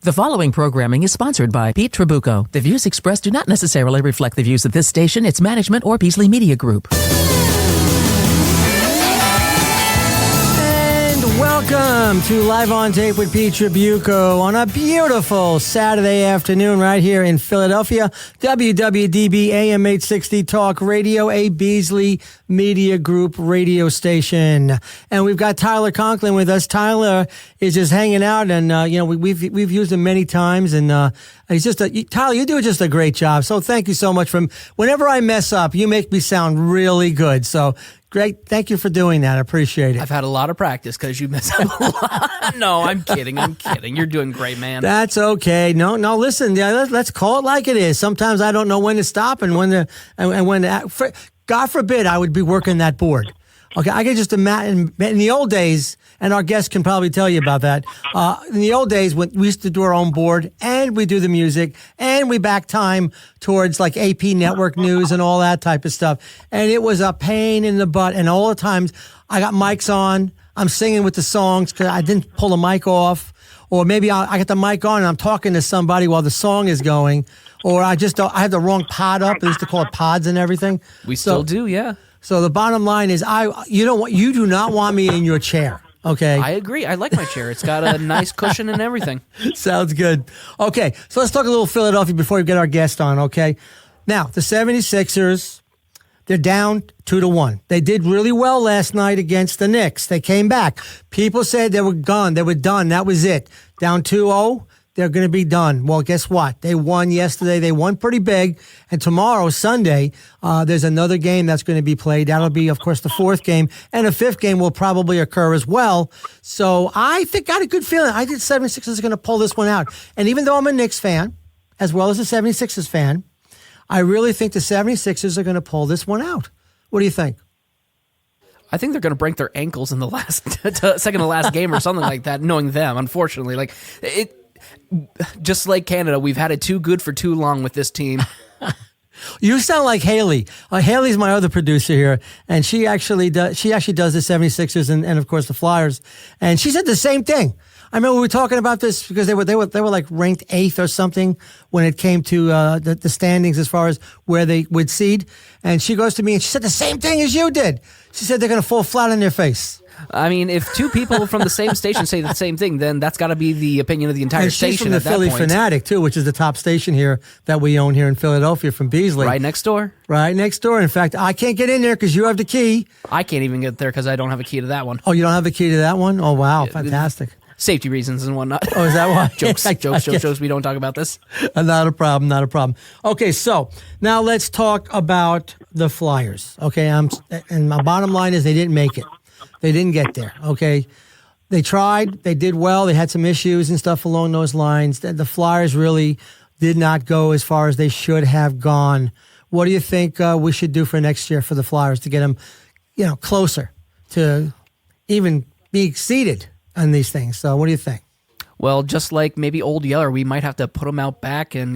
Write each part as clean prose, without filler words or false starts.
The following programming is sponsored by Pete Trabucco. The views expressed do not necessarily reflect the views of this station, its management, or Beasley Media Group. Welcome to Live on Tape with Pete Trabucco on a beautiful Saturday afternoon right here in Philadelphia. WWDB AM 860 Talk Radio, a Beasley Media Group radio station. And we've got Tyler Conklin with us. Tyler is just hanging out, and we've used him many times, and he's just Tyler, you do just a great job. So thank you so much. Whenever I mess up, you make me sound really good. So great. Thank you for doing that. I appreciate it. I've had a lot of practice because you mess up a lot. No, I'm kidding. You're doing great, man. That's okay. No, listen, let's call it like it is. Sometimes I don't know when to stop and when to God forbid I would be working that board. Okay, I can just imagine in the old days, and our guests can probably tell you about that. In the old days, when we used to do our own board, and we do the music, and we back time towards like AP Network News and all that type of stuff, and it was a pain in the butt. And all the times, I got mics on, I'm singing with the songs because I didn't pull the mic off, or maybe I got the mic on and I'm talking to somebody while the song is going, or I have the wrong pod up. They used to call it pods and everything. We still do, yeah. So the bottom line is, you do not want me in your chair, okay? I agree. I like my chair. It's got a nice cushion and everything. Sounds good. Okay, so let's talk a little Philadelphia before we get our guest on, okay? Now, the 76ers, they're down 2-1. They did really well last night against the Knicks. They came back. People said they were gone. They were done. That was it. Down 2-0. They're going to be done. Well, guess what? They won yesterday. They won pretty big. And tomorrow, Sunday, there's another game that's going to be played. That'll be, of course, the fourth game. And a fifth game will probably occur as well. So I got a good feeling. I think 76ers are going to pull this one out. And even though I'm a Knicks fan, as well as a 76ers fan, I really think the 76ers are going to pull this one out. What do you think? I think they're going to break their ankles in the second to last game or something like that, knowing them, unfortunately. Just like Canada, we've had it too good for too long with this team. You sound like Haley. Haley's my other producer here, and she actually does the 76ers and of course the Flyers. And she said the same thing. I remember we were talking about this because they were like ranked 8th or something when it came to the standings as far as where they would seed. And she goes to me and she said the same thing as you did. She said they're going to fall flat on their face. I mean, if two people from the same station say the same thing, then that's got to be the opinion of the entire station. She's from the Philly Fanatic, too, which is the top station here that we own here in Philadelphia from Beasley. Right next door. Right next door. In fact, I can't get in there because you have the key. I can't even get there because I don't have a key to that one. Oh, you don't have the key to that one? Oh, wow. Fantastic. Safety reasons and whatnot. Oh, is that why? Jokes. We don't talk about this. Not a problem. Okay, so now let's talk about the Flyers. Okay, and my bottom line is they didn't make it. They didn't get there, okay? They tried. They did well. They had some issues and stuff along those lines. The Flyers really did not go as far as they should have gone. What do you think we should do for next year for the Flyers to get them, closer to even being seeded on these things? So what do you think? Well, just like maybe Old Yeller, we might have to put them out back and,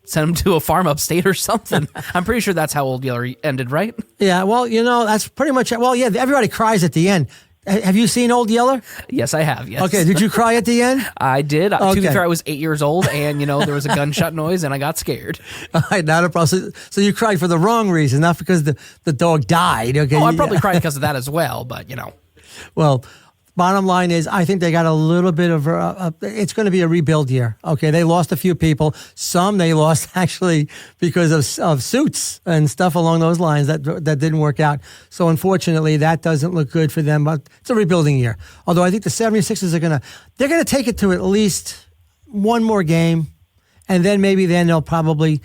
send them to a farm upstate or something. I'm pretty sure that's how Old Yeller ended, right? Yeah, well, that's pretty much it. Well, yeah, everybody cries at the end. Have you seen Old Yeller? Yes, I have, yes. Okay, did you cry at the end? I did. Okay. To be fair, I was 8 years old, and, there was a gunshot noise, and I got scared. All right, not a problem. So you cried for the wrong reason, not because the dog died. Okay. Oh, I probably cried because of that as well, but, Well, bottom line is, I think they got a little bit of it's going to be a rebuild year. Okay, they lost a few people. Some they lost actually because of suits and stuff along those lines that didn't work out. So unfortunately, that doesn't look good for them. But it's a rebuilding year. Although I think the 76ers they're going to take it to at least one more game, and then they'll probably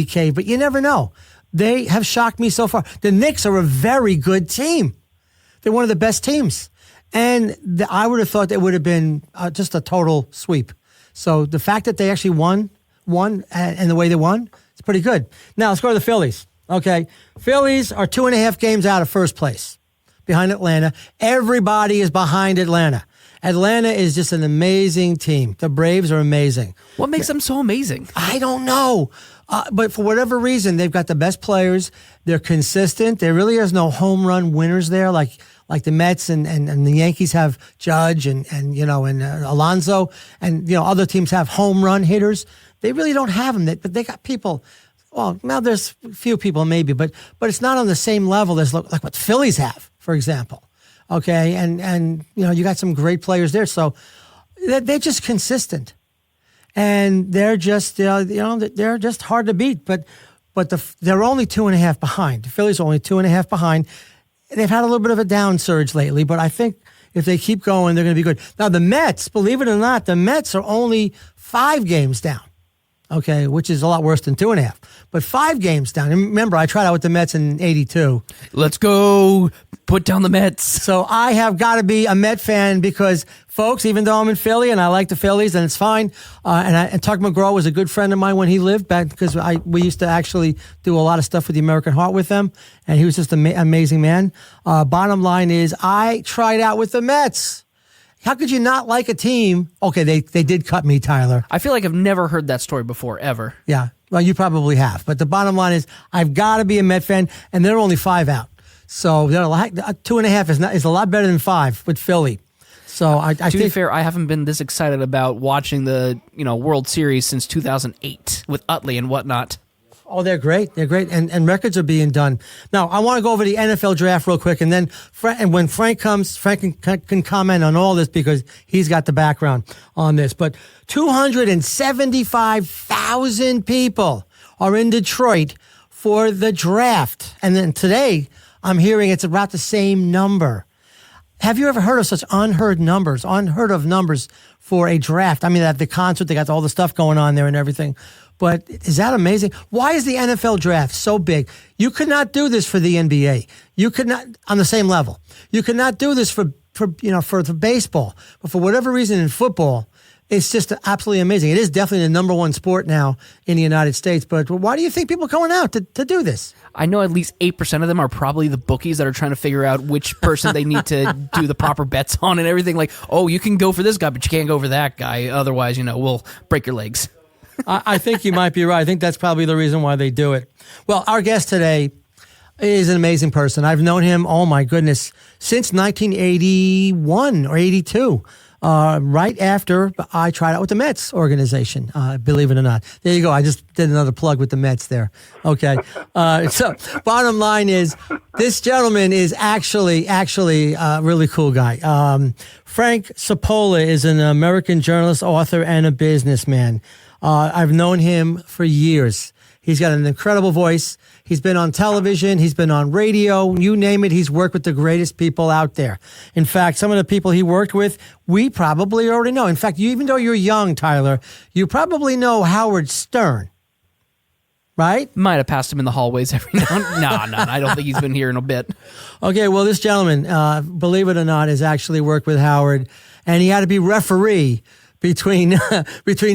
cave. But you never know. They have shocked me so far. The Knicks are a very good team. They're one of the best teams. And I would have thought it would have been just a total sweep. So the fact that they actually won, and the way they won, it's pretty good. Now let's go to the Phillies. Okay, Phillies are 2.5 games out of first place, behind Atlanta. Everybody is behind Atlanta. Atlanta is just an amazing team. The Braves are amazing. What makes them so amazing? I don't know. But for whatever reason, they've got the best players. They're consistent. There really is no home run winners there like like the Mets and the Yankees have Judge and Alonso, and other teams have home run hitters. They really don't have them, but they got people. Well, now there's a few people maybe, but it's not on the same level as like what Phillies have, for example. Okay, and you got some great players there, so they're just consistent, and they're just they're just hard to beat. But they're only 2.5 behind. The Phillies are only 2.5 behind. They've had a little bit of a down surge lately, but I think if they keep going, they're going to be good. Now the Mets, believe it or not, the Mets are only 5 games down. Okay, which is a lot worse than 2.5. But 5 games down. And remember, I tried out with the Mets in '82. Let's go. Put down the Mets. So I have got to be a Met fan because, folks, even though I'm in Philly and I like the Phillies and it's fine, and Tuck McGraw was a good friend of mine when he lived back because we used to actually do a lot of stuff with the American Heart with them, and he was just an amazing man. Bottom line is I tried out with the Mets. How could you not like a team? Okay, they did cut me, Tyler. I feel like I've never heard that story before, ever. Yeah, well, you probably have. But the bottom line is I've got to be a Met fan, and they're only 5 out. So they're 2.5 is a lot better than 5 with Philly. So I to be fair, I haven't been this excited about watching the World Series since 2008 with Utley and whatnot. Oh, they're great. They're great. And records are being done. Now, I want to go over the NFL draft real quick. And then when Frank comes, Frank can comment on all this because he's got the background on this. But 275,000 people are in Detroit for the draft. And then today, I'm hearing it's about the same number. Have you ever heard of such unheard of numbers for a draft? I mean, at the concert, they got all the stuff going on there and everything. But is that amazing? Why is the NFL draft so big? You could not do this for the NBA. You could not, on the same level. You could not do this for baseball. But for whatever reason in football, it's just absolutely amazing. It is definitely the number 1 sport now in the United States. But why do you think people are going out to do this? I know at least 8% of them are probably the bookies that are trying to figure out which person they need to do the proper bets on and everything. Like, oh, you can go for this guy, but you can't go for that guy. Otherwise, we'll break your legs. I think you might be right. I think that's probably the reason why they do it. Well, our guest today is an amazing person. I've known him, oh my goodness, since 1981 or 82. Right after I tried out with the Mets organization, believe it or not. There you go. I just did another plug with the Mets there. Okay. So bottom line is this gentleman is actually a really cool guy. Frank Cipolla is an American journalist, author, and a businessman. I've known him for years. He's got an incredible voice. He's been on television. He's been on radio. You name it. He's worked with the greatest people out there. In fact, some of the people he worked with, we probably already know. In fact, even though you're young, Tyler, you probably know Howard Stern, right? Might have passed him in the hallways every now and then. No, I don't think he's been here in a bit. Okay, well, this gentleman, believe it or not, has actually worked with Howard, and he had to be referee between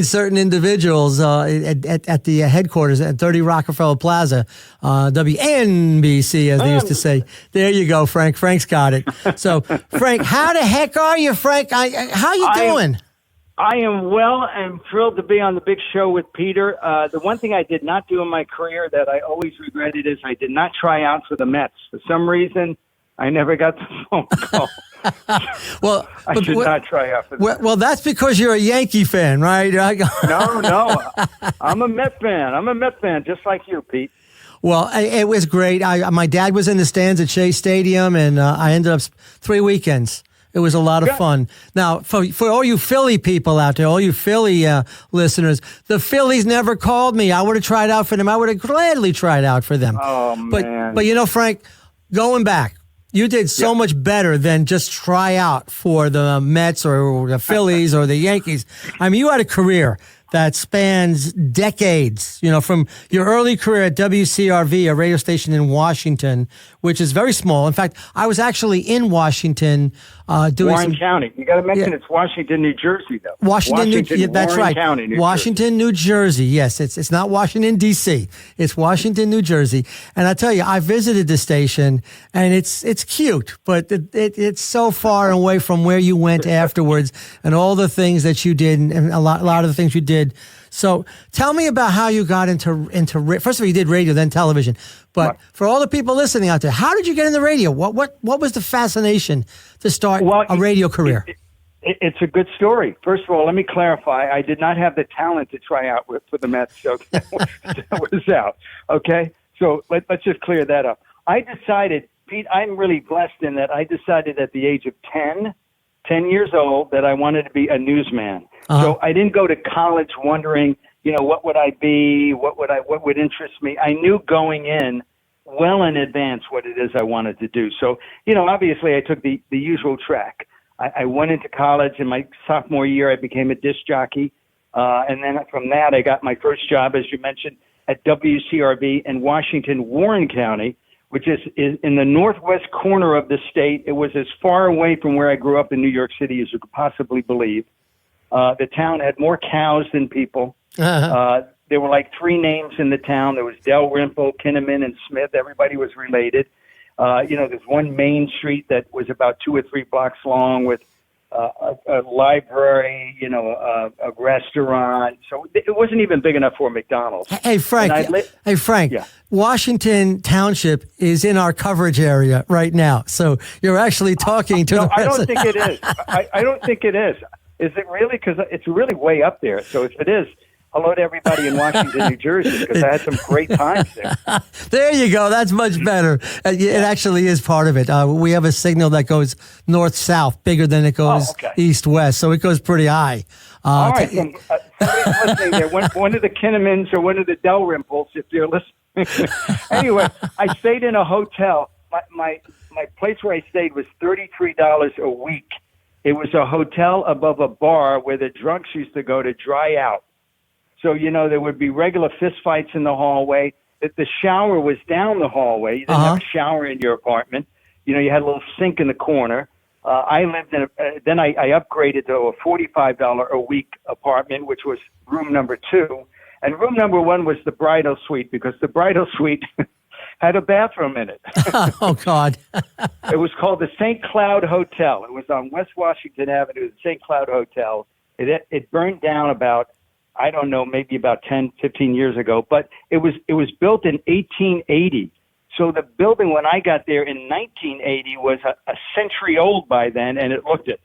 certain individuals at the headquarters at 30 Rockefeller Plaza, WNBC, as they used to say. There you go, Frank. Frank's got it. So, Frank, how the heck are you, Frank? How you doing? I am well and thrilled to be on the big show with Peter. The one thing I did not do in my career that I always regretted is I did not try out for the Mets. For some reason, I never got the phone call. Well, I should not try out for that. Well, that's because you're a Yankee fan, right? No. I'm a Met fan. I'm a Met fan, just like you, Pete. Well, it was great. My dad was in the stands at Shea Stadium, and I ended up 3 weekends. It was a lot of fun. Now, for all you Philly people out there, all you Philly listeners, the Phillies never called me. I would have tried out for them. I would have gladly tried out for them. Oh, man. But Frank, going back, you did so much better than just try out for the Mets or the Phillies or the Yankees. I mean, you had a career that spans decades, from your early career at WCRV, a radio station in Washington, which is very small. In fact, I was actually in Washington doing Warren County. You got to mention it's Washington, New Jersey, though. Washington, that's Warren right. County, Washington, New Jersey. Yes, it's not Washington, D.C. It's Washington, New Jersey. And I tell you, I visited the station, and it's cute, but it's so far away from where you went afterwards and all the things that you did and a lot of the things you did. So tell me about how you got into first of all, you did radio, then television. But Right. for all the people listening out there, how did you get in the radio? What was the fascination to start a radio career? It's a good story. First of all, let me clarify. I did not have the talent to try out for the Mets, so that was out. Okay? So let's just clear that up. I decided, Pete, I'm really blessed in that I decided at the age of 10 years old, that I wanted to be a newsman. So I didn't go to college wondering, what would I be? What would interest me? I knew going in well in advance what it is I wanted to do. So, obviously I took the usual track. I went into college in my sophomore year. I became a disc jockey. And then from that, I got my first job, as you mentioned, at WCRB in Washington, Warren County, which is in the northwest corner of the state. It was as far away from where I grew up in New York City as you could possibly believe. The town had more cows than people. There were like three names in the town. There was Dalrymple, Kinnaman, and Smith. Everybody was related. There's one main street that was about 2 or 3 blocks long with a library, a restaurant. So it wasn't even big enough for McDonald's. Hey, Frank. Yeah. Washington Township is in our coverage area right now. So you're actually talking to the I don't think it is. I don't think it is. Is it really? Because it's really way up there. So if it is, hello to everybody in Washington, New Jersey, because I had some great times there. There you go. That's much better. It actually is part of it. We have a signal that goes north-south, bigger than it goes east-west, so it goes pretty high. All right. Somebody's listening there. One of the Kinnamans or one of the Dalrymples, if you're listening. Anyway, I stayed in a hotel. My place where I stayed was $33 a week. It was a hotel above a bar where the drunks used to go to dry out. So, there would be regular fistfights in the hallway. The shower was down the hallway. You didn't have a shower in your apartment. You had a little sink in the corner. I lived in then I upgraded to a $45 a week apartment, which was room number 2. And room number 1 was the bridal suite, because the bridal suite had a bathroom in it. Oh, God. It was called the St. Cloud Hotel. It was on West Washington Avenue, the St. Cloud Hotel. It burned down about, I don't know, maybe about 10, 15 years ago, but it was built in 1880. So the building, when I got there in 1980, was a century old by then, and it looked it.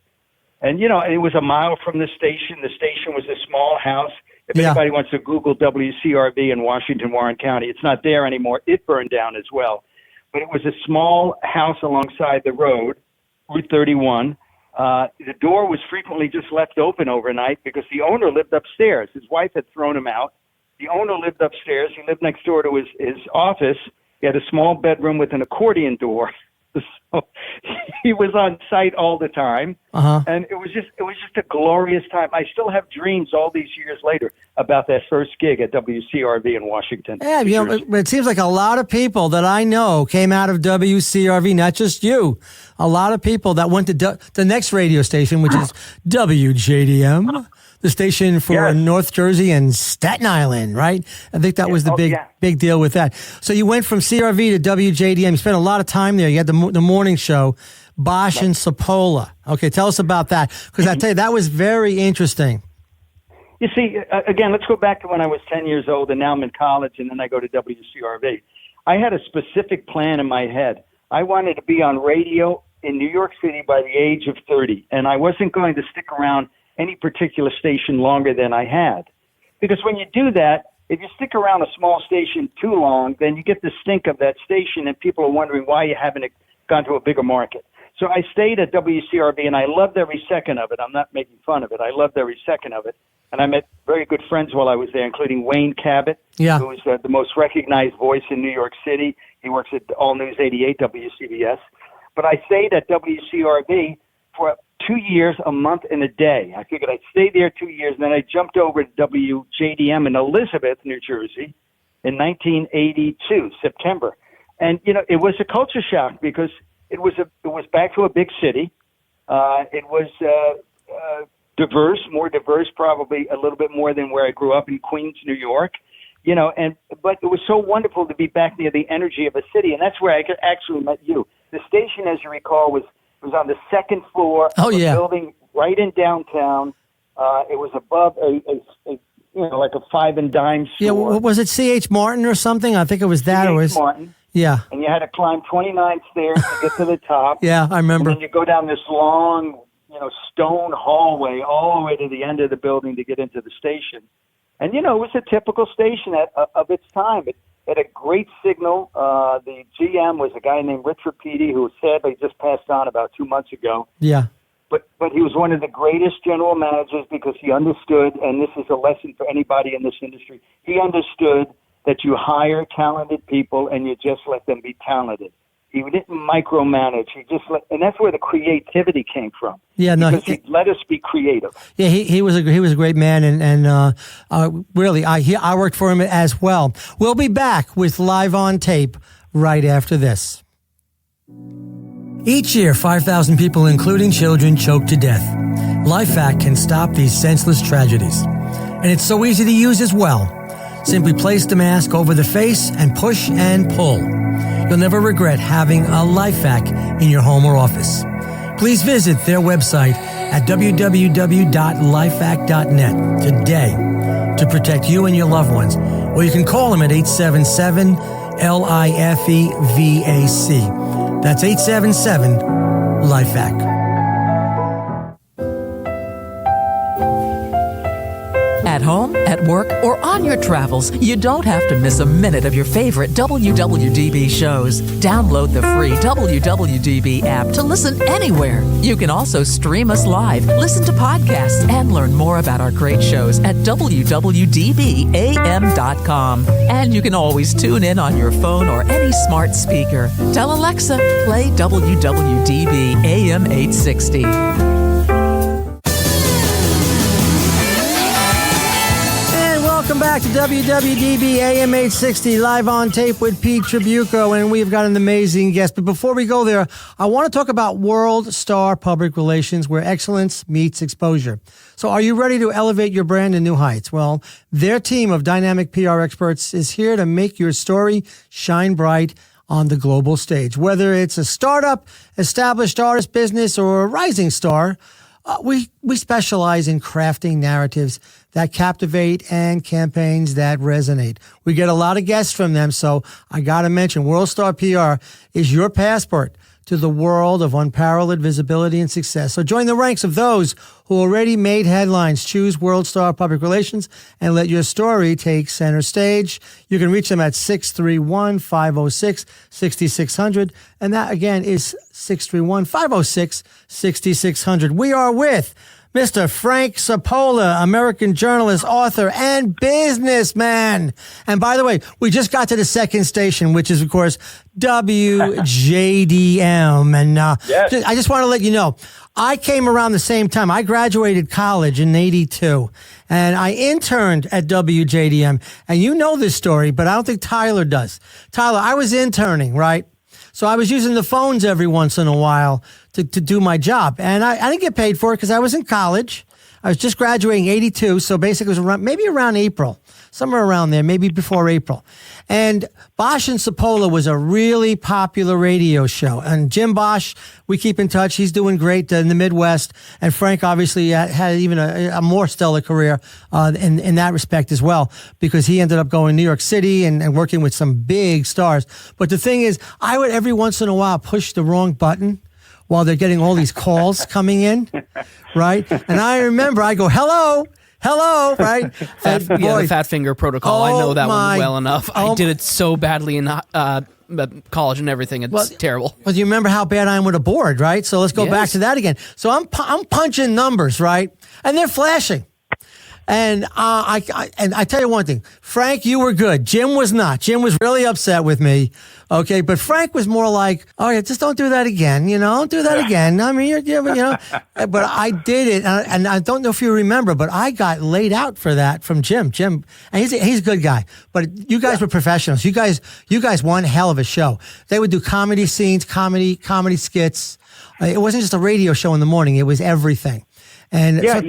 And, it was a mile from the station. The station was a small house. If anybody wants to Google WCRB in Washington, Warren County, it's not there anymore. It burned down as well. But it was a small house alongside the road, Route 31. The door was frequently just left open overnight because the owner lived upstairs. His wife had thrown him out. The owner lived upstairs. He lived next door to his office. He had a small bedroom with an accordion door. So he was on site all the time. And it was just a glorious time. I still have dreams all these years later about that first gig at WCRV in Washington. Yeah, it seems like a lot of people that I know came out of WCRV, not just you. A lot of people that went to the next radio station, which is WJDM, the station for North Jersey and Staten Island, right? I think that was the big deal with that. So you went from CRV to WJDM. You spent a lot of time there. You had the morning show, Bosch and Cipolla. Okay, tell us about that, because I tell you, that was very interesting. You see, again, let's go back to when I was 10 years old, and now I'm in college, and then I go to WCRV. I had a specific plan in my head. I wanted to be on radio in New York City by the age of 30, and I wasn't going to stick around any particular station longer than I had. Because when you do that, if you stick around a small station too long, then you get the stink of that station, and people are wondering why you haven't gone to a bigger market. So I stayed at WCRB, and I loved every second of it. I'm not making fun of it. I loved every second of it. And I met very good friends while I was there, including Wayne Cabot, who was the most recognized voice in New York City. He works at All News 88, WCBS. But I stayed at WCRB for 2 years, a month, and a day. I figured I'd stay there 2 years, and then I jumped over to WJDM in Elizabeth, New Jersey, in 1982, September. And, it was a culture shock because it was back to a big city. It was more diverse, probably a little bit more than where I grew up in Queens, New York. But it was so wonderful to be back near the energy of a city, and that's where I actually met you. The station, as you recall, was on the second floor of a building right in downtown. It was above a like a five and dime store. Yeah, was it C.H. Martin or something? I think it was that. C.H. Martin. Yeah. And you had to climb 29 stairs to get to the top. Yeah, I remember. And then you go down this long, stone hallway all the way to the end of the building to get into the station. And, it was a typical station of its time. It had a great signal. The GM was a guy named Richard Petey, who sadly just passed on about 2 months ago. Yeah. But he was one of the greatest general managers because he understood, and this is a lesson for anybody in this industry, he understood that you hire talented people and you just let them be talented. He didn't micromanage. He just and that's where the creativity came from. Yeah, no, because he let us be creative. Yeah, he was a great man, and really, I worked for him as well. We'll be back with Live on Tape right after this. Each year, 5,000 people, including children, choke to death. LifeVac can stop these senseless tragedies, and it's so easy to use as well. Simply place the mask over the face and push and pull. You'll never regret having a LifeVac in your home or office. Please visit their website at www.lifevac.net today to protect you and your loved ones. Or you can call them at 877-LIFEVAC. That's 877-LifeVac. At home, at work, or on your travels, you don't have to miss a minute of your favorite WWDB shows. Download the free WWDB app to listen anywhere. You can also stream us live, listen to podcasts, and learn more about our great shows at WWDBAM.com. And you can always tune in on your phone or any smart speaker. Tell Alexa, play WWDB AM 860. Welcome back to WWDB AM 860, live on tape with Pete Trabucco, and we've got an amazing guest. But before we go there, I want to talk about World Star Public Relations, where excellence meets exposure. So are you ready to elevate your brand to new heights? Well, their team of dynamic PR experts is here to make your story shine bright on the global stage. Whether it's a startup, established artist business, or a rising star, we specialize in crafting narratives that captivate and campaigns that resonate. We get a lot of guests from them, so I got to mention World Star PR is your passport to the world of unparalleled visibility and success. So join the ranks of those who already made headlines. Choose World Star Public Relations and let your story take center stage. You can reach them at 631-506-6600. And that, again, is 631-506-6600. We are with Mr. Frank Cipolla, American journalist, author, and businessman. And by the way, we just got to the second station, which is, of course, WJDM. And yes. I just want to let you know, I came around the same time. I graduated college in 82, and I interned at WJDM. And you know this story, but I don't think Tyler does. Tyler, I was interning, right? So I was using the phones every once in a while to do my job. And I didn't get paid for it because I was in college. I was just graduating 82. So basically it was maybe around April, somewhere around there, maybe before April. And Bosch and Cipolla was a really popular radio show. And Jim Bosch, we keep in touch. He's doing great in the Midwest. And Frank obviously had even a more stellar career in that respect as well, because he ended up going to New York City and working with some big stars. But the thing is, I would every once in a while push the wrong button while they're getting all these calls coming in, right? And I remember I go, hello, right? The fat finger protocol. I know that one well enough. I did it so badly in college and everything. It's terrible. Well, you remember how bad I am with a board, right? So let's go back to that again. So I'm punching numbers, right? And they're flashing. And I tell you one thing, Frank, you were good. Jim was not. Jim was really upset with me. Okay, but Frank was more like, "Oh yeah, just don't do that again. Don't do that again." I mean, But I did it, and I don't know if you remember, but I got laid out for that from Jim. Jim, and he's a good guy. But you guys were professionals. You guys one hell of a show. They would do comedy scenes, comedy skits. It wasn't just a radio show in the morning. It was everything. And it's fun.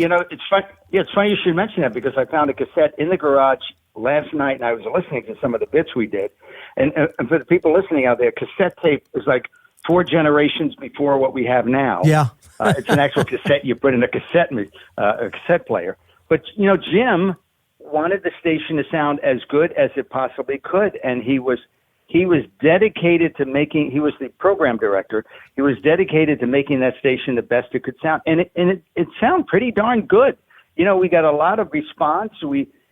Yeah, it's funny you should mention that because I found a cassette in the garage last night, and I was listening to some of the bits we did. And for the people listening out there, cassette tape is like 4 generations before what we have now. Yeah, it's an actual cassette you put in a cassette player. But Jim wanted the station to sound as good as it possibly could, and he was dedicated to making. He was the program director. He was dedicated to making that station the best it could sound, and it sounded pretty darn good. You know, we got a lot of response.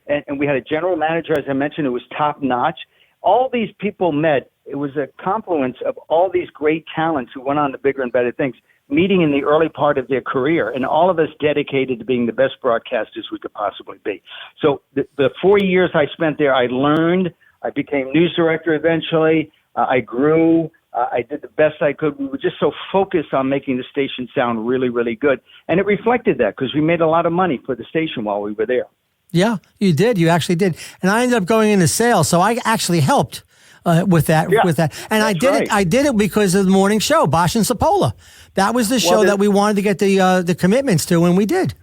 And we had a general manager, as I mentioned, who was top notch. All these people met. It was a confluence of all these great talents who went on to bigger and better things, meeting in the early part of their career, and all of us dedicated to being the best broadcasters we could possibly be. So the 4 years I spent there, I learned. I became news director eventually. I grew. I did the best I could. We were just so focused on making the station sound really, really good. And it reflected that because we made a lot of money for the station while we were there. Yeah, you did. You actually did. And I ended up going into sales, so I actually helped with that. Yeah, with that, and I did right. it. I did it because of the morning show, Bosch and Cipolla. That was the show that we wanted to get the commitments to, and we did.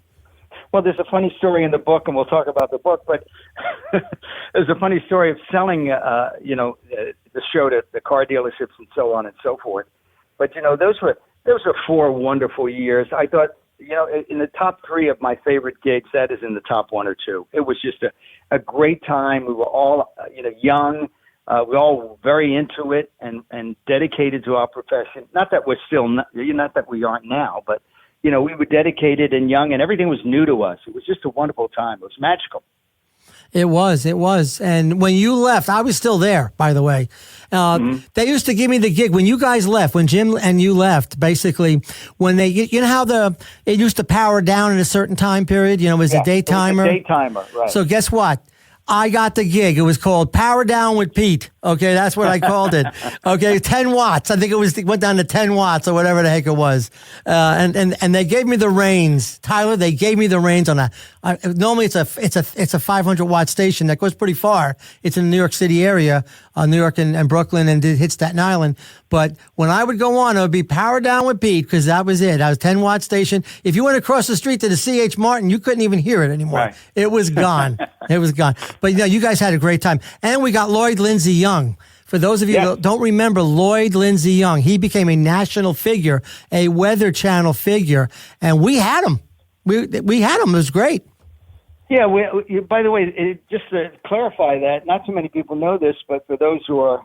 Well, there's a funny story in the book, and we'll talk about the book. But there's a funny story of selling, the show to the car dealerships and so on and so forth. But those were 4 wonderful years. I thought. In the top 3 of my favorite gigs, that is in the top 1 or 2. It was just a great time. We were all, young. We were all very into it and dedicated to our profession. Not that we're still, not that we aren't now, but, we were dedicated and young, and everything was new to us. It was just a wonderful time. It was magical. It was. And when you left, I was still there, by the way. They used to give me the gig when you guys left, when Jim and you left, basically, when they, how it used to power down in a certain time period, it was a daytimer. It was a daytimer, right. So guess what? I got the gig. It was called Power Down with Pete. Okay, that's what I called it. Okay, 10 watts. I think it went down to 10 watts or whatever the heck it was. And they gave me the reins. Tyler, they gave me the reins on that. Normally it's a 500 watt station that goes pretty far. It's in the New York City area, New York and Brooklyn, and it hits Staten Island. But when I would go on, it would be Power Down with Pete because that was it. That was 10 watt station. If you went across the street to the C.H. Martin, you couldn't even hear it anymore. Right. It was gone. It was gone. But you guys had a great time. And we got Lloyd Lindsay Young. For those of you that don't remember Lloyd Lindsay Young, he became a national figure, a Weather Channel figure, and we had him. We had him. It was great. Yeah. By the way, just to clarify that, not too many people know this, but for those who are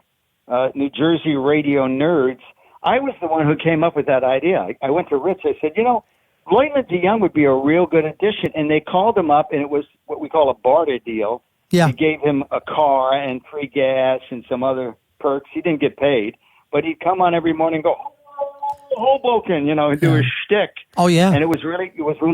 New Jersey radio nerds, I was the one who came up with that idea. I went to Rich. I said, Lloyd Lindsay Young would be a real good addition, and they called him up, and it was what we call a barter deal. Yeah. He gave him a car and free gas and some other perks. He didn't get paid, but he'd come on every morning and go, Hoboken, and do his shtick. Oh, yeah. And it was really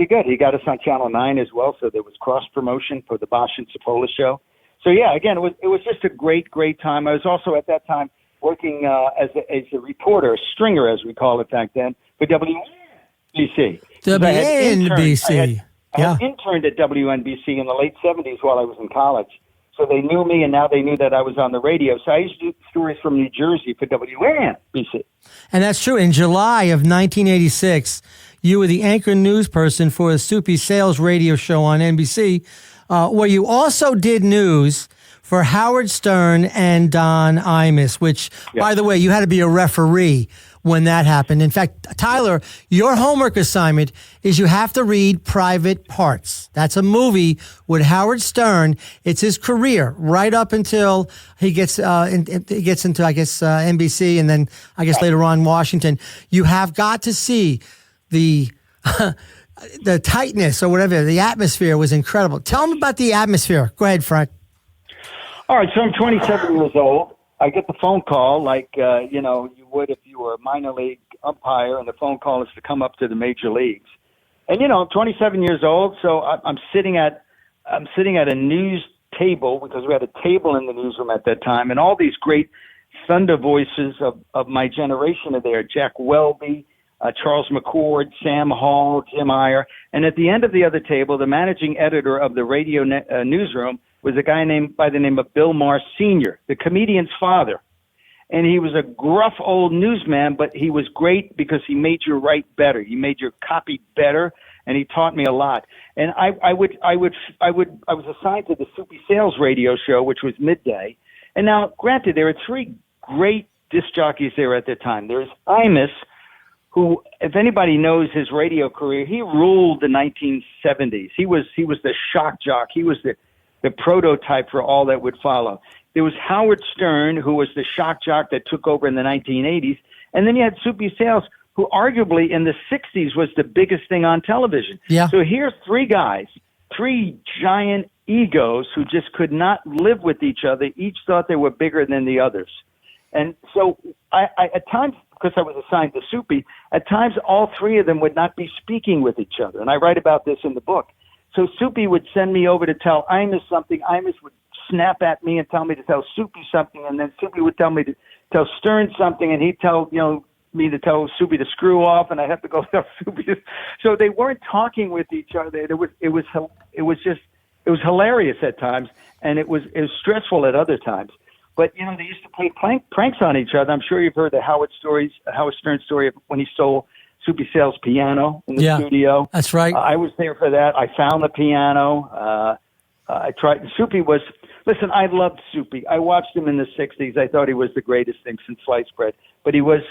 good. He got us on Channel 9 as well, so there was cross-promotion for the Bosch and Cipolla show. So, yeah, again, it was just a great, great time. I was also at that time working as a reporter, a stringer, as we call it back then, for WNBC. WNBC. I had interned at WNBC in the late 70s while I was in college. So they knew me, and now they knew that I was on the radio. So I used to do stories from New Jersey for WNBC. And that's true. In July of 1986, you were the anchor news person for the Soupy Sales radio show on NBC, where you also did news for Howard Stern and Don Imus, which, by the way, you had to be a referee when that happened. In fact, Tyler, your homework assignment is you have to read Private Parts. That's a movie with Howard Stern. It's his career right up until he gets into, I guess, NBC, and then I guess later on Washington. You have got to see the the tightness or whatever. The atmosphere was incredible. Tell them about the atmosphere. Go ahead, Frank. All right, so I'm 27 years old. I get the phone call like, you would if you were a minor league umpire, and the phone call is to come up to the major leagues. And, I'm 27 years old, so I'm sitting at a news table because we had a table in the newsroom at that time, and all these great thunder voices of my generation are there. Jack Welby, Charles McCord, Sam Hall, Jim Iyer. And at the end of the other table, the managing editor of the radio newsroom was a guy by the name of Bill Maher Sr., the comedian's father. And he was a gruff old newsman, but he was great because he made you write better. He made your copy better, and he taught me a lot. And I was assigned to the Soupy Sales radio show, which was midday. And now, granted, there are 3 great disc jockeys there at the time. There's Imus, who, if anybody knows his radio career, he ruled the 1970s. He was the shock jock. He was the prototype for all that would follow. There was Howard Stern, who was the shock jock that took over in the 1980s. And then you had Soupy Sales, who arguably in the 60s was the biggest thing on television. Yeah. So here's three guys, three giant egos who just could not live with each other. Each thought they were bigger than the others. And so I at times, because I was assigned to Soupy, at times all three of them would not be speaking with each other. And I write about this in the book. So Soupy would send me over to tell Imus something. Imus would snap at me and tell me to tell Soupy something. And then Soupy would tell me to tell Stern something. And he'd tell, me to tell Soupy to screw off. And I'd have to go tell Soupy. So they weren't talking with each other. It was hilarious at times. And it was stressful at other times. But, they used to play pranks on each other. I'm sure you've heard the Howard Stern story of when he stole Soupy Sales' piano in the studio. That's right. I was there for that. I found the piano. I tried. Soupy was, listen, I loved Soupy. I watched him in the 60s. I thought he was the greatest thing since sliced bread. But he was,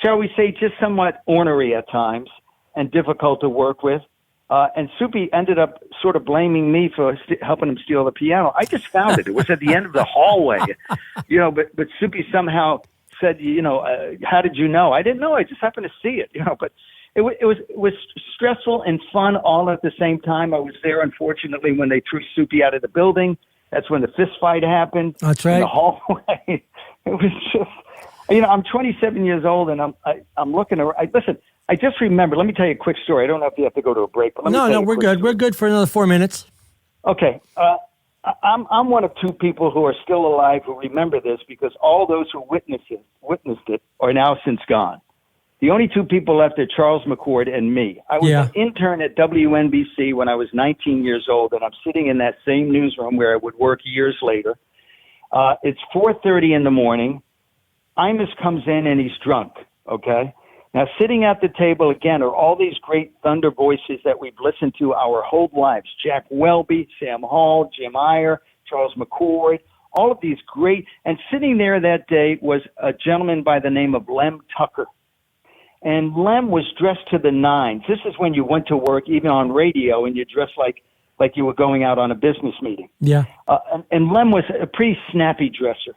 shall we say, just somewhat ornery at times and difficult to work with. And Soupy ended up sort of blaming me for helping him steal the piano. I just found it. It was at the end of the hallway, but Soupy somehow said, how did you know? I didn't know. I just happened to see it, but it was stressful and fun all at the same time. I was there, unfortunately, when they threw Soupy out of the building. That's when the fist fight happened. That's right. In the hallway. It was just, I'm 27 years old and I'm looking around. Listen, I just remember, let me tell you a quick story. I don't know if you have to go to a break. But No, we're good. We're good for another 4 minutes. Okay. I'm one of two people who are still alive who remember this because all those who witnessed it are now since gone. The only two people left are Charles McCord and me. I was an intern at WNBC when I was 19 years old, and I'm sitting in that same newsroom where I would work years later. It's 4:30 in the morning. Imus comes in, and he's drunk, okay? Now, sitting at the table, again, are all these great thunder voices that we've listened to our whole lives. Jack Welby, Sam Hall, Jim Iyer, Charles McCord, all of these great. And sitting there that day was a gentleman by the name of Lem Tucker. And Lem was dressed to the nines. This is when you went to work, even on radio, and you dressed like you were going out on a business meeting. Yeah. And Lem was a pretty snappy dresser.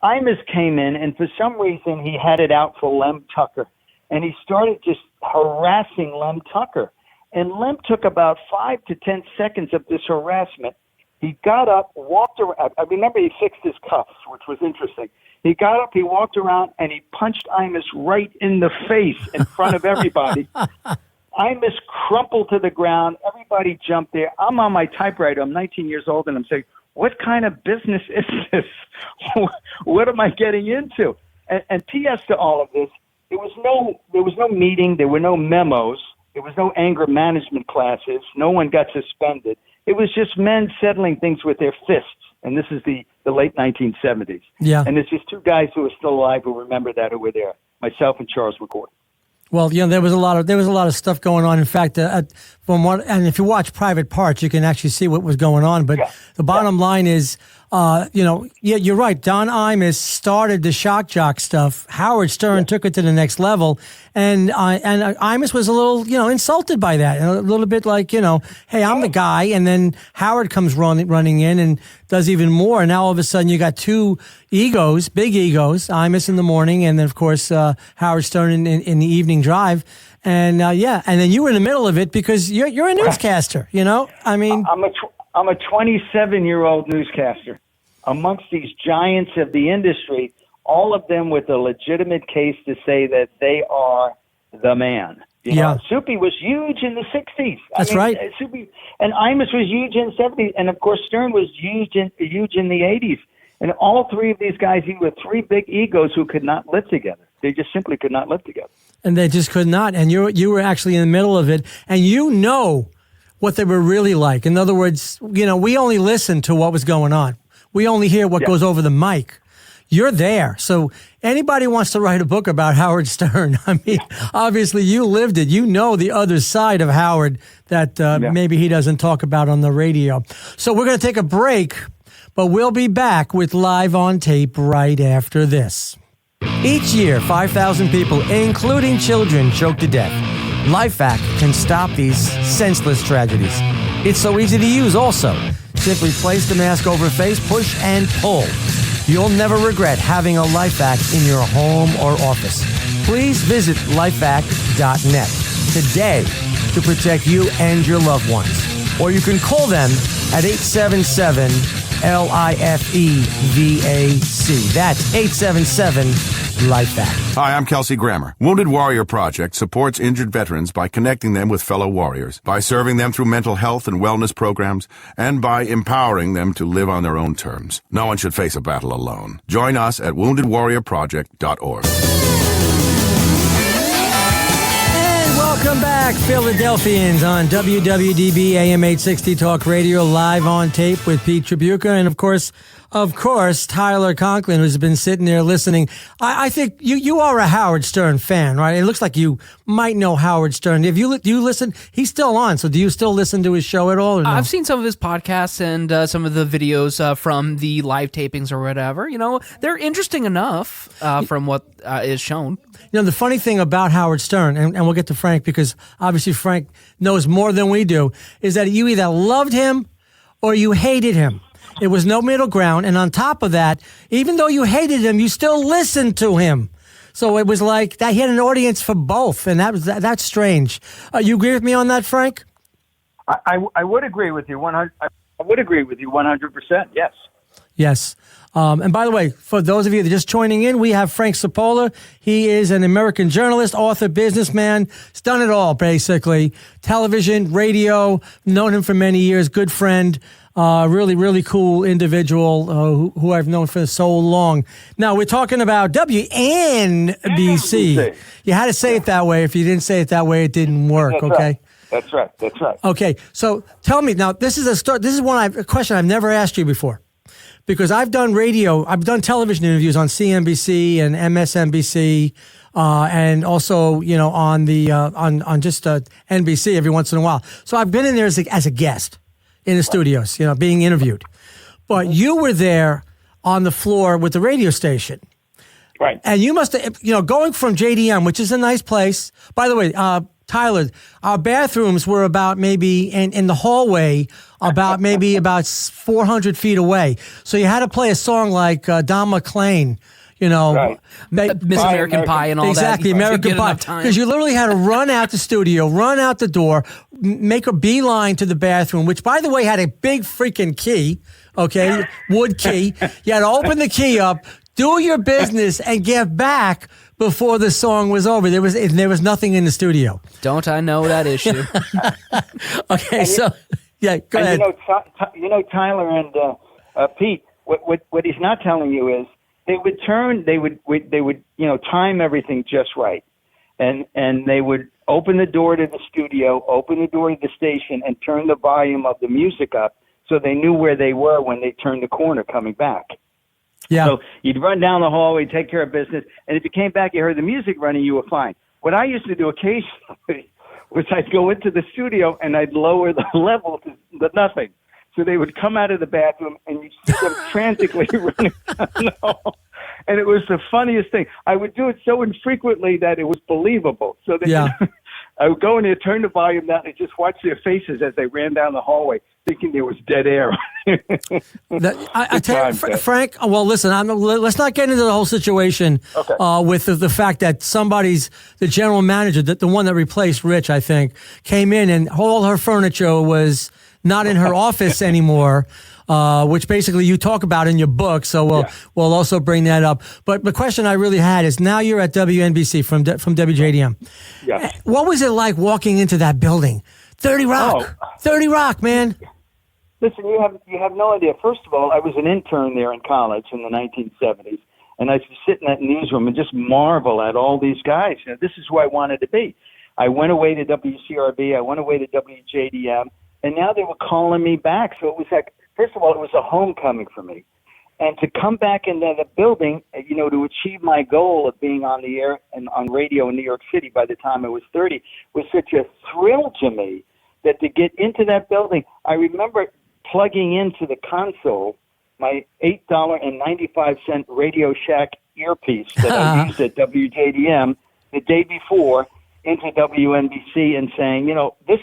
Imus came in, and for some reason, he had it out for Lem Tucker. And he started just harassing Lem Tucker. And Lem took about 5 to 10 seconds of this harassment. He got up, walked around. I remember he fixed his cuffs, which was interesting. He got up, he walked around, and he punched Imus right in the face in front of everybody. Imus crumpled to the ground. Everybody jumped there. I'm on my typewriter. I'm 19 years old, and I'm saying, what kind of business is this? What am I getting into? And P.S. to all of this, there was no meeting. There were no memos. There was no anger management classes. No one got suspended. It was just men settling things with their fists. And this is the late 1970s. Yeah. And there's just two guys who are still alive who remember that, who were there, myself and Charles McCord. Well, there was a lot of stuff going on. In fact, from what, and if you watch Private Parts, you can actually see what was going on. But the bottom line is, you're right. Don Imus started the shock jock stuff. Howard Stern took it to the next level, and Imus was a little, insulted by that, a little bit like, hey, I'm the guy, and then Howard comes running in and does even more. And now all of a sudden you got two egos, big egos, Imus in the morning, and then of course Howard Stern in the evening drive. And and then you were in the middle of it because you're a newscaster. I'm a 27-year-old newscaster amongst these giants of the industry, all of them with a legitimate case to say that they are the man. Soupy was huge in the 60s. That's right. Soupy and Imus was huge in the 70s, and of course Stern was huge in the 80s. And all three of these guys, were three big egos who could not live together. They just simply could not live together. And they just could not. And you were actually in the middle of it, and what they were really like. In other words, we only listened to what was going on. We only hear what goes over the mic. You're there. So anybody wants to write a book about Howard Stern, obviously you lived it. You know the other side of Howard that maybe he doesn't talk about on the radio. So we're going to take a break, but we'll be back with Live on Tape right after this. Each year, 5,000 people, including children, choke to death. LifeVac can stop these senseless tragedies. It's so easy to use also. Simply place the mask over face, push, and pull. You'll never regret having a LifeVac in your home or office. Please visit lifevac.net today to protect you and your loved ones. Or you can call them at 877-LIFEVAC. That's 877-LIFEVAC. Hi, I'm Kelsey Grammer. Wounded Warrior Project supports injured veterans by connecting them with fellow warriors, by serving them through mental health and wellness programs, and by empowering them to live on their own terms. No one should face a battle alone. Join us at woundedwarriorproject.org. Welcome back, Philadelphians, on WWDB AM 860 Talk Radio, live on tape with Pete Trabucco, and of course, Tyler Conklin, who's been sitting there listening. I think you are a Howard Stern fan, right? It looks like you might know Howard Stern. Do you listen? He's still on, so do you still listen to his show at all? Or no? I've seen some of his podcasts and some of the videos from the live tapings or whatever. You know, they're interesting enough from what is shown. You know, the funny thing about Howard Stern, and we'll get to Frank because obviously Frank knows more than we do, is that you either loved him or you hated him. It was no middle ground. And on top of that, even though you hated him, you still listened to him. So it was like that he had an audience for both. And that's strange. You agree with me on that, Frank? I would agree with you 100. I would agree with you 100%. Yes. Yes. And by the way, for those of you that are just joining in, we have Frank Cipolla. He is an American journalist, author, businessman. He's done it all, basically. Television, radio, known him for many years, good friend, really, really cool individual who I've known for so long. Now, we're talking about WNBC. You had to say it that way. If you didn't say it that way, it didn't work, That's okay? Right. That's right. That's right. Okay, so tell me, now, this is a question I've never asked you before. Because I've done television interviews on CNBC and MSNBC, and also, you know, on the on just NBC every once in a while. So I've been in there as a guest in the studios, you know, being interviewed. But you were there on the floor with the radio station, right? And you must have, you know, going from JDM, which is a nice place. By the way, Tyler, our bathrooms were about maybe in the hallway, about 400 feet away. So you had to play a song like Don McLean, you know, right. Miss American Pie and all exactly, that. American Pie. Because you literally had to run out the studio, run out the door, make a beeline to the bathroom, which, by the way, had a big freaking key, okay, wood key. You had to open the key up, do your business, and get back before the song was over. There was nothing in the studio. Don't I know that issue? Okay, so yeah, go ahead. You know, Tyler and Pete. What he's not telling you is they would time everything just right, and they would open the door to the studio, open the door to the station, and turn the volume of the music up so they knew where they were when they turned the corner coming back. Yeah. So you'd run down the hallway, take care of business, and if you came back, you heard the music running, you were fine. What I used to do occasionally was I'd go into the studio and I'd lower the level to nothing. So they would come out of the bathroom and you'd see them frantically running down the hall. And it was the funniest thing. I would do it so infrequently that it was believable. So I would go in there, turn the volume down, and just watch their faces as they ran down the hallway, thinking there was dead air. I tell you, Frank, well, listen, let's not get into the whole situation with the fact that the general manager, the one that replaced Rich, I think, came in and all her furniture was not in her office anymore. Which basically you talk about in your book, so we'll also bring that up. But the question I really had is, now you're at WNBC from WJDM. Yeah. What was it like walking into that building? 30 Rock, man. Listen, you have no idea. First of all, I was an intern there in college in the 1970s, and I used to sit in that newsroom and just marvel at all these guys. You know, this is who I wanted to be. I went away to WCRB, I went away to WJDM, and now they were calling me back. So it was like, first of all, it was a homecoming for me. And to come back into the building, you know, to achieve my goal of being on the air and on radio in New York City by the time I was 30 was such a thrill to me that to get into that building, I remember plugging into the console my $8.95 Radio Shack earpiece that I used at WJDM the day before into WNBC and saying, you know, this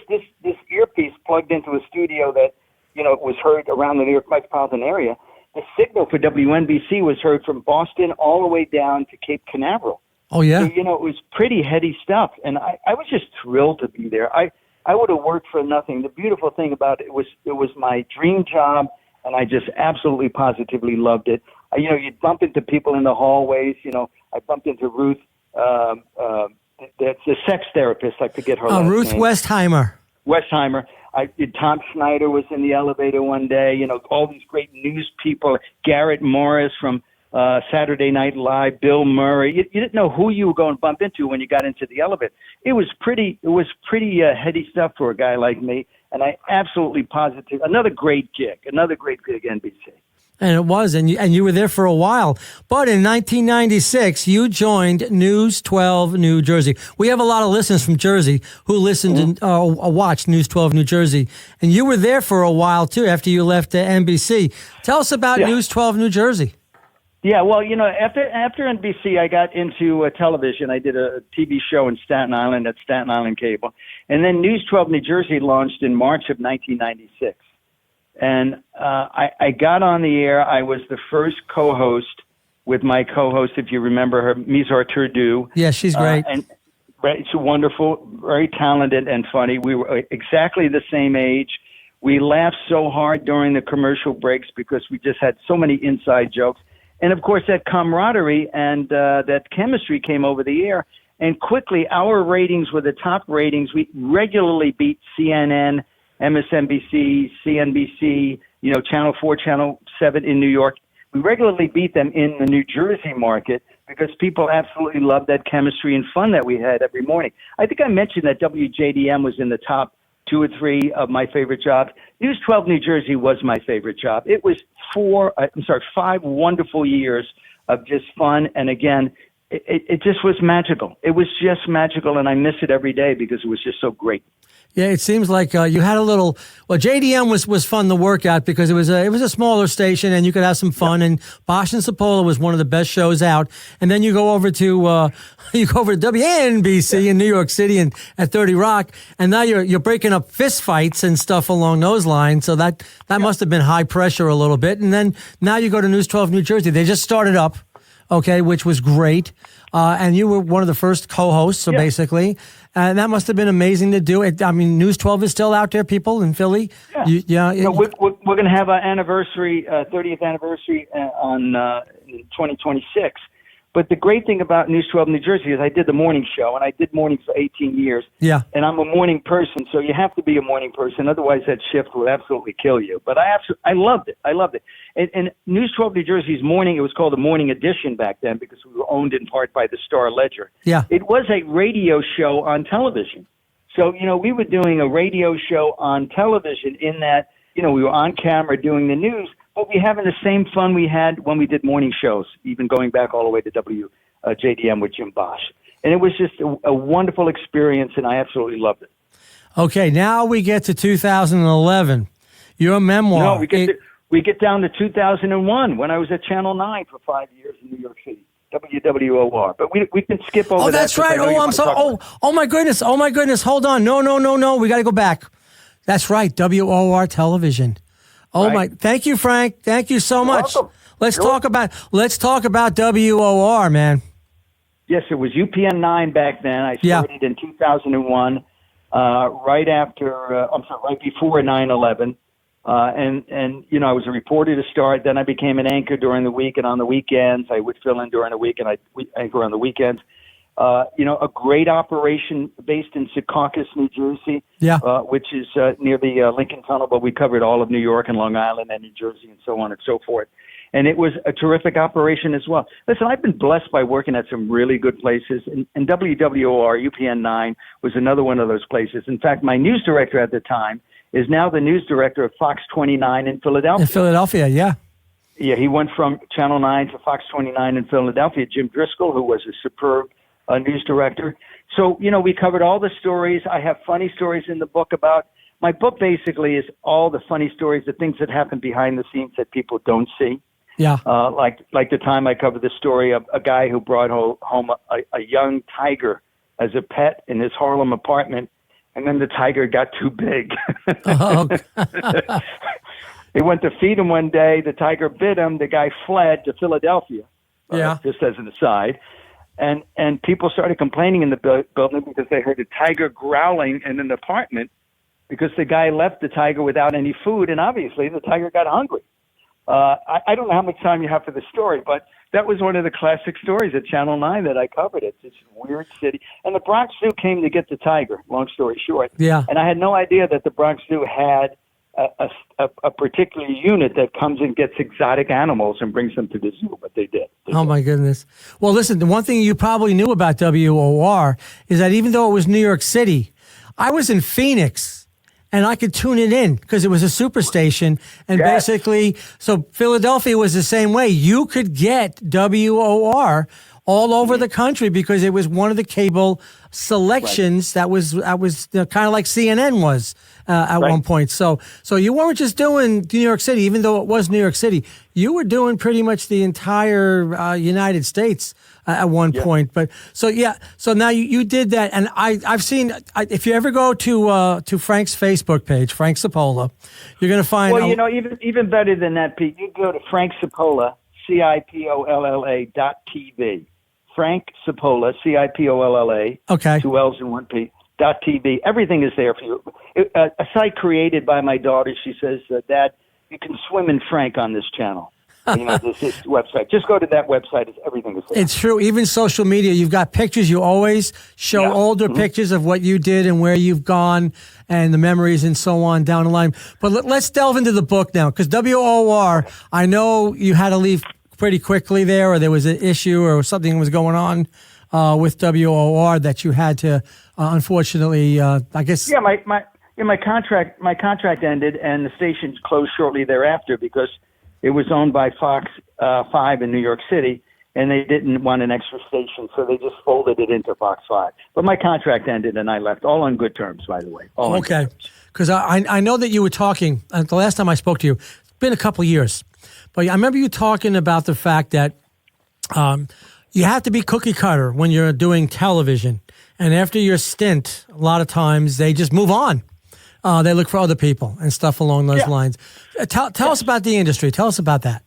earpiece plugged into a studio that it was heard around the New York metropolitan area. The signal for WNBC was heard from Boston all the way down to Cape Canaveral. Oh, yeah? So, it was pretty heady stuff, and I was just thrilled to be there. I would have worked for nothing. The beautiful thing about it was my dream job, and I just absolutely positively loved it. You'd bump into people in the hallways. I bumped into Ruth, that's the sex therapist. I forget her last Ruth name. Westheimer. Tom Snyder was in the elevator one day. All these great news people. Garrett Morris from Saturday Night Live. Bill Murray. You didn't know who you were going to bump into when you got into the elevator. It was pretty heady stuff for a guy like me. And I absolutely positive. Another great gig, NBC. And it was, and you were there for a while. But in 1996, you joined News 12 New Jersey. We have a lot of listeners from Jersey who listened and watched News 12 New Jersey. And you were there for a while, too, after you left NBC. Tell us about News 12 New Jersey. Yeah, well, after NBC, I got into television. I did a TV show in Staten Island at Staten Island Cable. And then News 12 New Jersey launched in March of 1996. And I got on the air. I was the first co-host with my co-host, if you remember her, Mizar Turdu. Yeah, she's great. And she's wonderful, very talented and funny. We were exactly the same age. We laughed so hard during the commercial breaks because we just had so many inside jokes. And, of course, that camaraderie and that chemistry came over the air. And quickly, our ratings were the top ratings. We regularly beat CNN, MSNBC, CNBC, Channel 4, Channel 7 in New York. We regularly beat them in the New Jersey market because people absolutely loved that chemistry and fun that we had every morning. I think I mentioned that WJDM was in the top 2 or 3 of my favorite jobs. News 12 New Jersey was my favorite job. It was 5 wonderful years of just fun. And again, it just was magical. It was just magical, and I miss it every day because it was just so great. Yeah, it seems like you had a little. Well, JDM was fun to work at because it was a smaller station and you could have some fun. And Bosch and Cipolla was one of the best shows out. And then you go over to WNBC in New York City and at 30 Rock, and now you're breaking up fist fights and stuff along those lines. So that must have been high pressure a little bit. And then now you go to News 12 New Jersey. They just started up, okay, which was great. And you were one of the first co-hosts, so basically. And that must have been amazing to do. I mean, News 12 is still out there, people in Philly. Yeah. We're going to have an anniversary, 30th anniversary on 2026. But the great thing about News 12 New Jersey is I did the morning show, and I did mornings for 18 years. Yeah. And I'm a morning person, so you have to be a morning person. Otherwise, that shift would absolutely kill you. But I loved it. I loved it. And News 12 New Jersey's morning, it was called the Morning Edition back then because we were owned in part by the Star Ledger. Yeah. It was a radio show on television. So, we were doing a radio show on television in that, we were on camera doing the news, but we having the same fun we had when we did morning shows, even going back all the way to WJDM with Jim Bosch. And it was just a wonderful experience, and I absolutely loved it. Okay, now we get to 2011. Your memoir. No, we get down to 2001 when I was at Channel 9 for 5 years in New York City, WWOR. But we can skip over that. Oh, that's right. Oh, I'm sorry. Oh, my goodness. Oh, my goodness. Hold on. No. We got to go back. That's right. WOR television. Oh, right. Thank you, Frank. Thank you so much. Welcome. Let's talk about WOR, man. Yes, it was UPN 9 back then. I started in 2001, right before 9/11. And I was a reporter to start. Then I became an anchor during the week, and on the weekends I would fill in during the week, and I anchor on the weekends. A great operation based in Secaucus, New Jersey, which is near the Lincoln Tunnel, but we covered all of New York and Long Island and New Jersey and so on and so forth. And it was a terrific operation as well. Listen, I've been blessed by working at some really good places, and WWOR, UPN 9, was another one of those places. In fact, my news director at the time is now the news director of Fox 29 in Philadelphia. In Philadelphia, yeah. Yeah, he went from Channel 9 to Fox 29 in Philadelphia. Jim Driscoll, who was a superb news director. So, we covered all the stories. I have funny stories in the book about, my book basically is all the funny stories, the things that happen behind the scenes that people don't see. Yeah. Like the time I covered the story of a guy who brought home a young tiger as a pet in his Harlem apartment, and then the tiger got too big. They went to feed him one day. The tiger bit him. The guy fled to Philadelphia. Yeah. Just as an aside. And people started complaining in the building because they heard a tiger growling in an apartment because the guy left the tiger without any food, and obviously the tiger got hungry. I don't know how much time you have for the story, but that was one of the classic stories at Channel 9 that I covered. It's this weird city. And the Bronx Zoo came to get the tiger, long story short. Yeah. And I had no idea that the Bronx Zoo had a particular unit that comes and gets exotic animals and brings them to the zoo, but they did. Oh, my goodness. Well, listen, the one thing you probably knew about WOR is that even though it was New York City, I was in Phoenix, and I could tune it in because it was a superstation. And Yes. basically, so Philadelphia was the same way. You could get WOR all over the country because it was one of the cable selections that was kind of like CNN was at one point. So you weren't just doing New York City, even though it was New York City. You were doing pretty much the entire United States at one point. But so now you did that, and I've seen. If you ever go to Frank's Facebook page, Frank Cipolla, you're going to find. Well, even better than that, Pete. You go to Frank Cipolla, CIPOLLA.TV. Frank Cipolla, CIPOLLA. Okay. 2 L's and 1 P. .TV. Everything is there for you. A site created by my daughter. She says, "Dad, you can swim in Frank on this channel." This website. Just go to that website. Everything is there. It's true. Even social media, you've got pictures. You always show older pictures of what you did and where you've gone and the memories and so on down the line. But let's delve into the book now, because WOR, I know you had to leave pretty quickly there, or there was an issue or something was going on with WOR that you had to, unfortunately, I guess. Yeah, my contract ended, and the station closed shortly thereafter because it was owned by Fox 5 in New York City, and they didn't want an extra station, so they just folded it into Fox 5. But my contract ended, and I left, all on good terms, by the way. Okay, because I know that you were talking, the last time I spoke to you, it's been a couple of years, but I remember you talking about the fact that you have to be cookie cutter when you're doing television, and after your stint, a lot of times they just move on. They look for other people and stuff along those lines. Tell us about the industry. Tell us about that.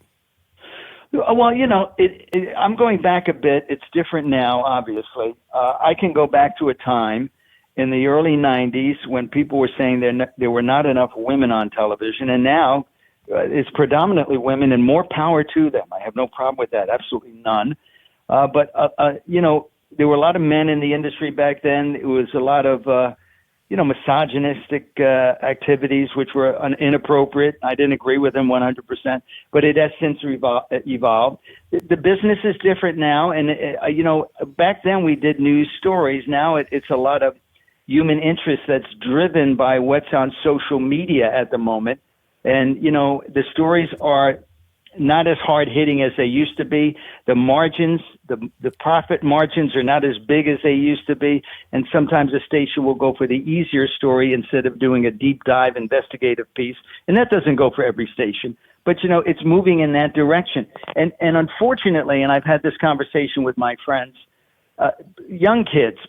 Well, I'm going back a bit. It's different now, obviously. I can go back to a time in the early 90s when people were saying there were not enough women on television, and now it's predominantly women, and more power to them. I have no problem with that, absolutely none. But there were a lot of men in the industry back then. It was a lot of misogynistic activities, which were inappropriate. I didn't agree with them 100%, but it has since evolved. The business is different now, and back then we did news stories. Now it's a lot of human interest that's driven by what's on social media at the moment, and the stories are not as hard hitting as they used to be. The margins, the profit margins are not as big as they used to be. And sometimes a station will go for the easier story instead of doing a deep dive investigative piece. And that doesn't go for every station. But, it's moving in that direction. And unfortunately, and I've had this conversation with my friends, young kids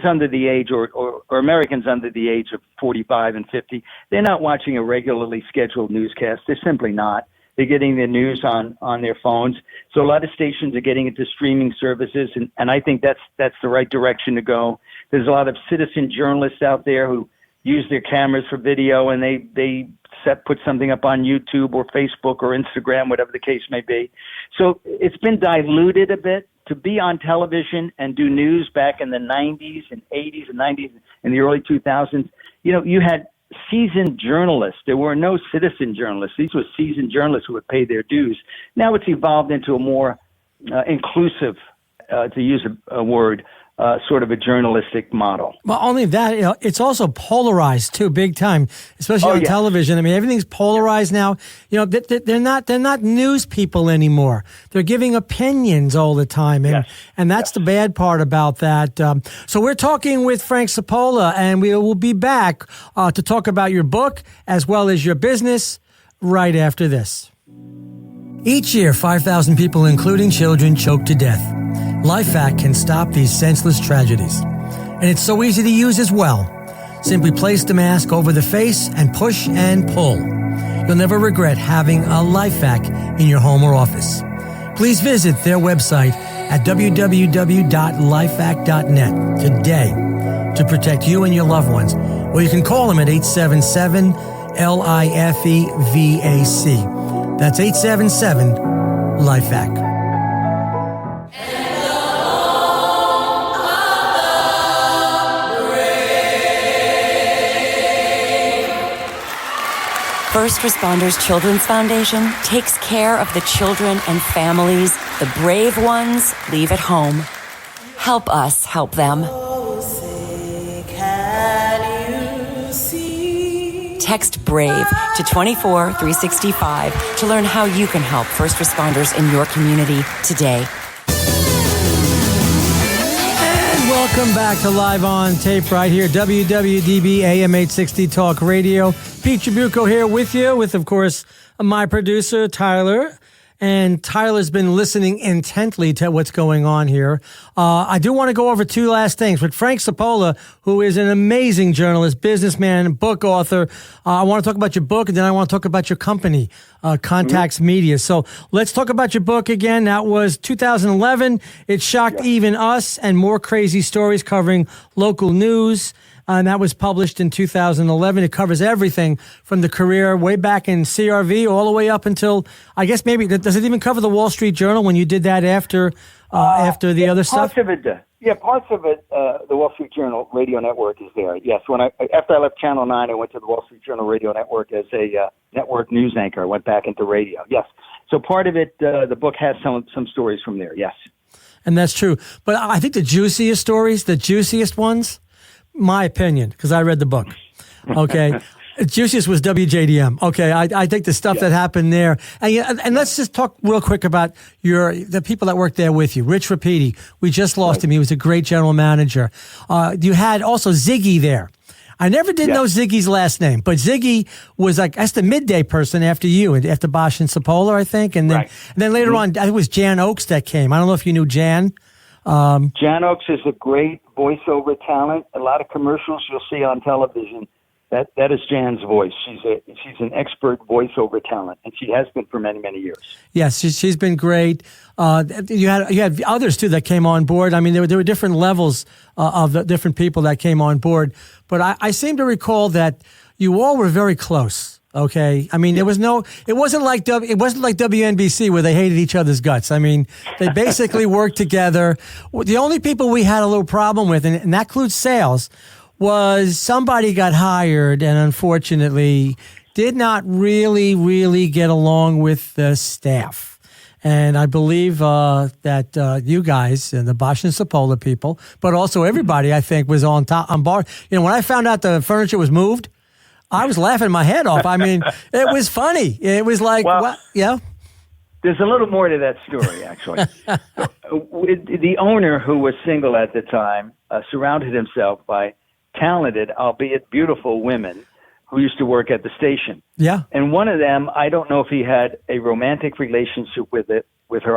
under the age or Americans under the age of 45 and 50, they're not watching a regularly scheduled newscast. They're simply not. They're getting the news on their phones. So a lot of stations are getting into streaming services, and I think that's the right direction to go. There's a lot of citizen journalists out there who use their cameras for video, and they put something up on YouTube or Facebook or Instagram, whatever the case may be. So it's been diluted a bit. To be on television and do news back in the 90s and 80s and 90s and the early 2000s, you had seasoned journalists. There were no citizen journalists. These were seasoned journalists who would pay their dues. Now it's evolved into a more inclusive, to use a word, sort of a journalistic model. Well, only that, it's also polarized too, big time, especially on television. I mean, everything's polarized now. They're not news people anymore. They're giving opinions all the time, and that's the bad part about that. So we're talking with Frank Cipolla, and we will be back to talk about your book as well as your business right after this. Each year, 5,000 people, including children, choke to death. LifeVac can stop these senseless tragedies. And it's so easy to use as well. Simply place the mask over the face and push and pull. You'll never regret having a LifeVac in your home or office. Please visit their website at www.lifevac.net today to protect you and your loved ones. Or you can call them at 877-LIFEVAC. That's 877-LifeVac. First Responders Children's Foundation takes care of the children and families the brave ones leave at home. Help us help them. Text BRAVE to 24365 to learn how you can help first responders in your community today. Welcome back to Live on Tape right here, WWDB AM 860 Talk Radio. Pete Trabucco here with you, with, of course, my producer, Tyler. And Tyler's been listening intently to what's going on here. I do want to go over two last things. With Frank Cipolla, who is an amazing journalist, businessman, book author, I want to talk about your book, and then I want to talk about your company, Contacts Media. So let's talk about your book again. That was 2011. It shocked even us, and more crazy stories covering local news. And that was published in 2011. It covers everything from the career way back in CRV all the way up until, I guess maybe, does it even cover the Wall Street Journal when you did that after the other stuff? Parts of it, parts of it, the Wall Street Journal Radio Network is there. Yes, after I left Channel 9, I went to the Wall Street Journal Radio Network as a network news anchor. I went back into radio, yes. So part of it, the book has some stories from there, yes. And that's true. But I think the juiciest stories, the juiciest ones, my opinion, because I read the book, okay? Juiciest was WJDM, okay? I think the stuff that happened there. And let's just talk real quick about the people that worked there with you. Rich Rapiti, we just lost him. He was a great general manager. You had also Ziggy there. I never did know Ziggy's last name, but Ziggy was that's the midday person after you, after Bosch and Cipolla, I think. And then later on, I think it was Jan Oakes that came. I don't know if you knew Jan. Jan Oakes is a great voiceover talent. A lot of commercials you'll see on television, that is Jan's voice. She's an expert voiceover talent, and she has been for many, many years. Yes, she's been great. You had others too that came on board. I mean, there were different levels of the different people that came on board. But I seem to recall that you all were very close. Okay, I mean, it wasn't like WNBC where they hated each other's guts. I mean, they basically worked together. The only people we had a little problem with, and that includes sales, was somebody got hired and unfortunately did not really get along with the staff. And I believe that you guys and the Bosch and Cipolla people, but also everybody, I think, was on board. You know, when I found out the furniture was moved, I was laughing my head off. I mean, it was funny. It was like, what? Yeah. There's a little more to that story, actually. The owner, who was single at the time, surrounded himself by talented, albeit beautiful women who used to work at the station. Yeah. And one of them, I don't know if he had a romantic relationship with her,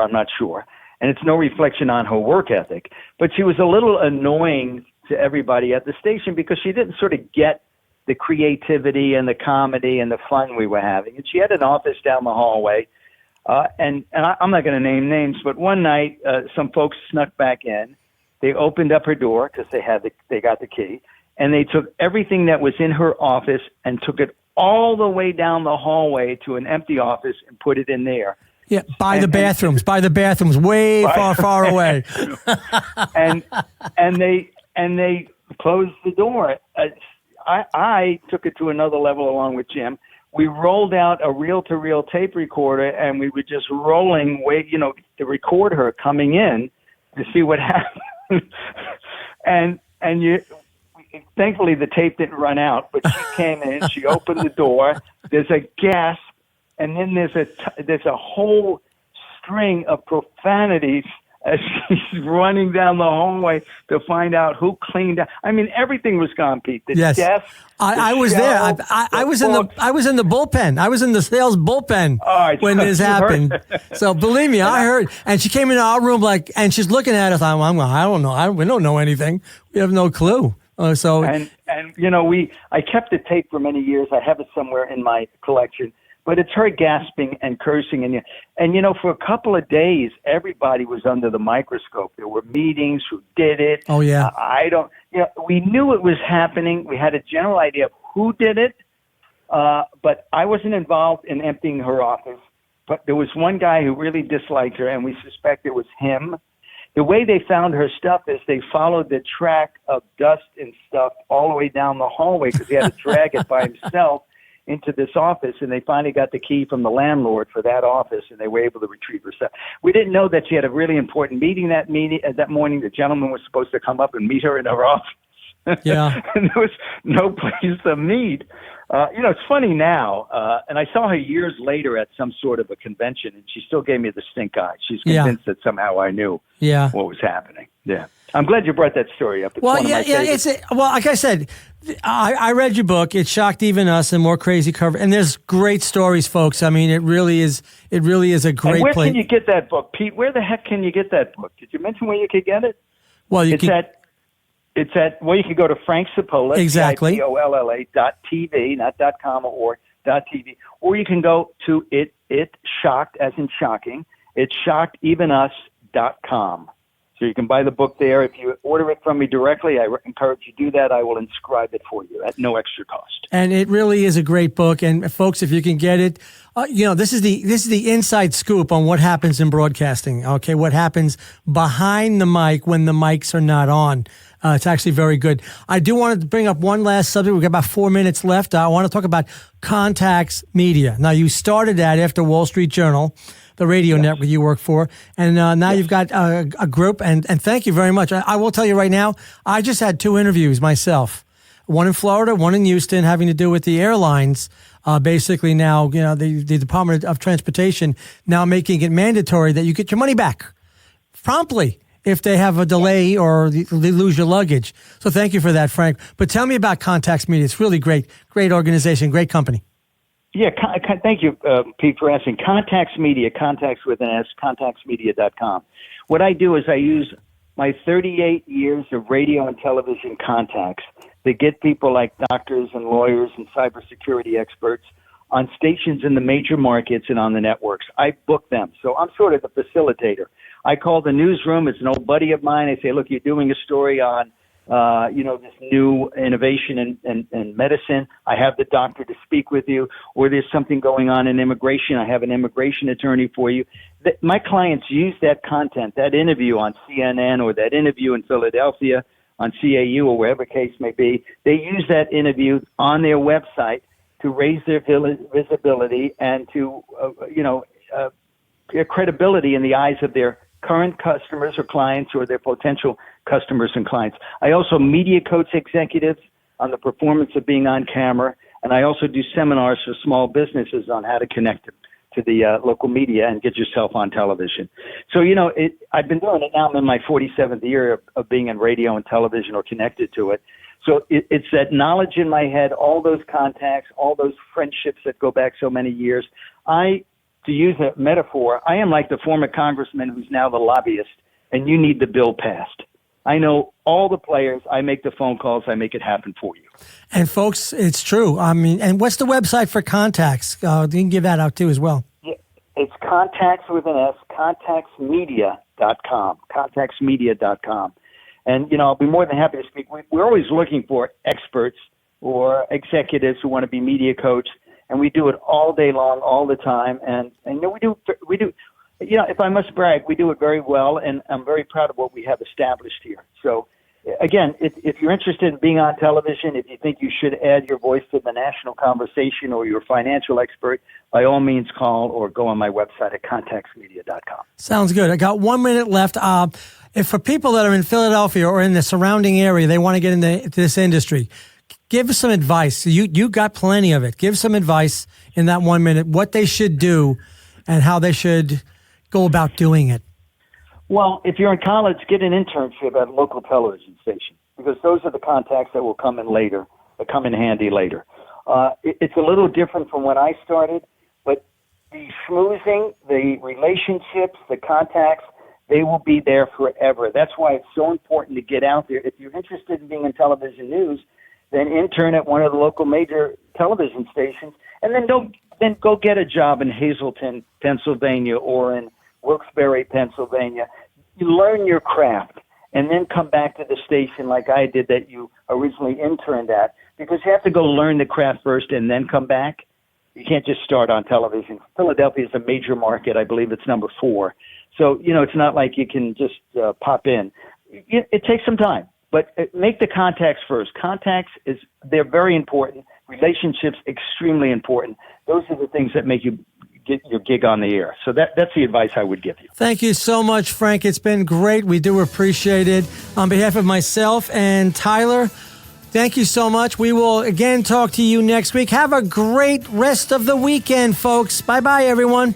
I'm not sure. And it's no reflection on her work ethic. But she was a little annoying to everybody at the station because she didn't sort of get the creativity and the comedy and the fun we were having. And she had an office down the hallway. And I'm not going to name names, but one night some folks snuck back in. They opened up her door because they got the key, and they took everything that was in her office and took it all the way down the hallway to an empty office and put it in there. Yeah, by the bathrooms, way far away. and they closed the door. I took it to another level along with Jim. We rolled out a reel-to-reel tape recorder, and we were just rolling, to record her coming in to see what happened. Thankfully, the tape didn't run out, but she came in, she opened the door, there's a gasp, and then there's a whole string of profanities as she's running down the hallway to find out who cleaned up. I mean, everything was gone, Pete. The desk, I was there. I was in the bullpen. I was in the sales bullpen when this happened. So believe me, I heard. And she came into our room and she's looking at us. I don't know. We don't know anything. We have no clue. I kept the tape for many years. I have it somewhere in my collection. But it's her gasping and cursing. And, you know, for a couple of days, everybody was under the microscope. There were meetings, who did it. Oh, yeah. We knew it was happening. We had a general idea of who did it. But I wasn't involved in emptying her office. But there was one guy who really disliked her, and we suspect it was him. The way they found her stuff is they followed the track of dust and stuff all the way down the hallway because he had to drag it by himself into this office, and they finally got the key from the landlord for that office, and they were able to retrieve her stuff. We didn't know that she had a really important meeting that morning. The gentleman was supposed to come up and meet her in her office. Yeah. And there was no place to meet. It's funny now, and I saw her years later at some sort of a convention, and she still gave me the stink eye. She's convinced that somehow I knew what was happening. Yeah. I'm glad you brought that story up. It's one of my favorites. Like I said, I read your book. It shocked even us, and more crazy cover. And there's great stories, folks. I mean, it really is a great and where place. Can you get that book, Pete? Where the heck can you get that book? Did you mention where you could get it? Well, you could go to Frank Cipolla, exactly, CIPOLLA.tv, not .com or .tv, or you can go to it shocked, as in shocking, itshockedevenus.com. So you can buy the book there. If you order it from me directly, I encourage you to do that. I will inscribe it for you at no extra cost. And it really is a great book. And folks, if you can get it, this is the inside scoop on what happens in broadcasting. Okay, what happens behind the mic when the mics are not on. It's actually very good. I do want to bring up one last subject. We've got about 4 minutes left. I want to talk about Contacts Media. Now, you started that after Wall Street Journal, the radio network you work for, and now you've got a group, and thank you very much. I will tell you right now, I just had 2 interviews myself, one in Florida, one in Houston, having to do with the airlines. Basically now, the Department of Transportation now making it mandatory that you get your money back promptly if they have a delay or they lose your luggage. So thank you for that, Frank. But tell me about Contacts Media. It's really great organization, great company. Yeah, thank you, Pete, for asking. Contacts Media, contacts with an S, contactsmedia.com. What I do is I use my 38 years of radio and television contacts to get people like doctors and lawyers and cybersecurity experts on stations in the major markets and on the networks. I book them. So I'm sort of the facilitator. I call the newsroom. It's an old buddy of mine. I say, look, you're doing a story on, this new innovation in medicine. I have the doctor to speak with you. Or there's something going on in immigration. I have an immigration attorney for you. My clients use that content, that interview on CNN or that interview in Philadelphia on CAU or wherever case may be. They use that interview on their website to raise their visibility and to, their credibility in the eyes of their current customers or clients or their potential customers and clients. I also media coach executives on the performance of being on camera, and I also do seminars for small businesses on how to connect to the local media and get yourself on television. So, I've been doing it now. I'm in my 47th year of being in radio and television or connected to it. So it's that knowledge in my head, all those contacts, all those friendships that go back so many years. To use a metaphor, I am like the former congressman who's now the lobbyist, and you need the bill passed. I know all the players. I make the phone calls. I make it happen for you. And folks, it's true. I mean, and what's the website for Contacts? You can give that out too as well. Yeah, it's contacts with an S, contactsmedia.com, contactsmedia.com. And, I'll be more than happy to speak. We're always looking for experts or executives who want to be media coach. And we do it all day long, all the time. And we do, if I must brag, we do it very well. And I'm very proud of what we have established here. So, again, if you're interested in being on television, if you think you should add your voice to the national conversation or you're a financial expert, by all means call or go on my website at contactsmedia.com. Sounds good. I got 1 minute left. If for people that are in Philadelphia or in the surrounding area, they want to get into this industry, give us some advice. You got plenty of it. Give some advice in that 1 minute, what they should do and how they should go about doing it. Well, if you're in college, get an internship at a local television station because those are the contacts that will come in later, that come in handy later. It's a little different from when I started, but the schmoozing, the relationships, the contacts, they will be there forever. That's why it's so important to get out there. If you're interested in being in television news, then intern at one of the local major television stations, and then go get a job in Hazleton, Pennsylvania, or in Wilkes-Barre, Pennsylvania. You learn your craft, and then come back to the station like I did that you originally interned at, because you have to go learn the craft first and then come back. You can't just start on television. Philadelphia is a major market. I believe it's number 4. So, it's not like you can just pop in. It takes some time, but make the contacts first. They're very important. Relationships, extremely important. Those are the things that make you get your gig on the air. So that's the advice I would give you. Thank you so much, Frank. It's been great. We do appreciate it. On behalf of myself and Tyler, thank you so much. We will again talk to you next week. Have a great rest of the weekend, folks. Bye-bye, everyone.